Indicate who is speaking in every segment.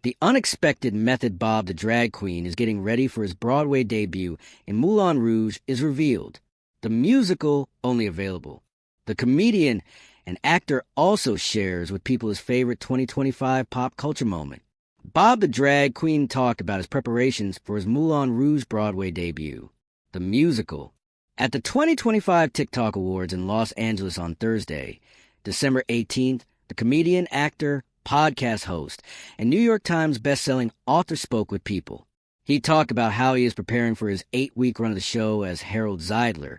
Speaker 1: The unexpected method Bob the drag queen is getting ready for his Broadway debut in Moulin Rouge is revealed. The musical only available. The comedian and actor also shares with people his favorite 2025 pop culture moment. Bob the drag queen talked about his preparations for his Moulin Rouge Broadway debut. The musical. At the 2025 TikTok Awards in Los Angeles on Thursday, December 18th, the comedian, actor, podcast host, and New York Times bestselling author spoke with people. He talked about how he is preparing for his 8-week run of the show as Harold Zeidler,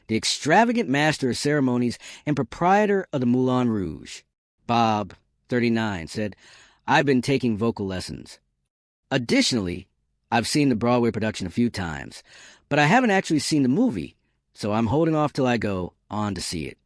Speaker 1: the extravagant master of ceremonies and proprietor of the Moulin Rouge. Bob, 39, said, "I've been taking vocal lessons. Additionally, I've seen the Broadway production a few times, but I haven't actually seen the movie, so I'm holding off till I go on to see it.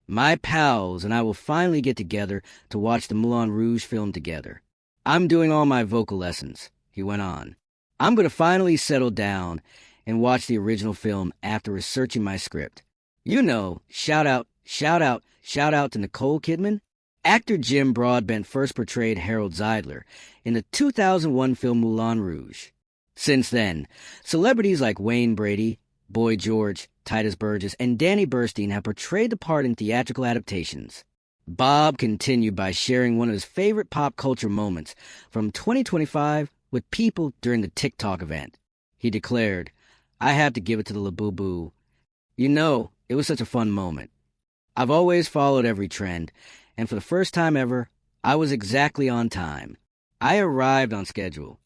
Speaker 1: My pals and I will finally get together to watch the Moulin Rouge film together. I'm doing all my vocal lessons," he went on. "I'm going to finally settle down and watch the original film after researching my script. You know, shout out to Nicole Kidman." Actor Jim Broadbent first portrayed Harold Zeidler in the 2001 film Moulin Rouge. Since then, celebrities like Wayne Brady, Boy George, Titus Burgess, and Danny Burstein have portrayed the part in theatrical adaptations. Bob continued by sharing one of his favorite pop culture moments from 2025 with people during the TikTok event. He declared, "I have to give it to the Labubu. You know, it was such a fun moment. I've always followed every trend, and for the first time ever, I was exactly on time. I arrived on schedule.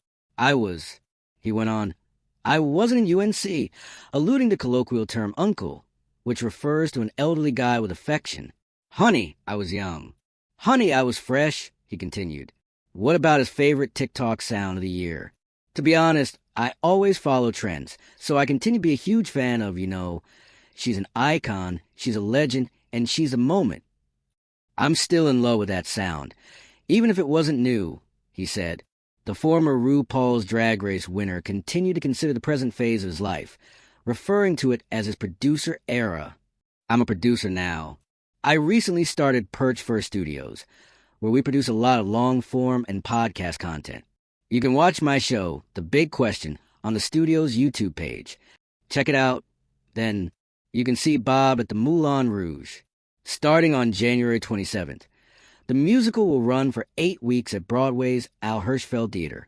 Speaker 1: He went on, "I wasn't in UNC," alluding to colloquial term uncle, which refers to an elderly guy with affection. "Honey, I was young. Honey, I was fresh," he continued. What about his favorite TikTok sound of the year? "To be honest, I always follow trends, so I continue to be a huge fan of, she's an icon, she's a legend, and she's a moment. I'm still in love with that sound, even if it wasn't new," he said. The former RuPaul's Drag Race winner continued to consider the present phase of his life, referring to it as his producer era. "I'm a producer now. I recently started Perch First Studios, where we produce a lot of long-form and podcast content. You can watch my show, The Big Question, on the studio's YouTube page. Check it out. Then you can see Bob at the Moulin Rouge, starting on January 27th. The musical will run for 8 weeks at Broadway's Al Hirschfeld Theater.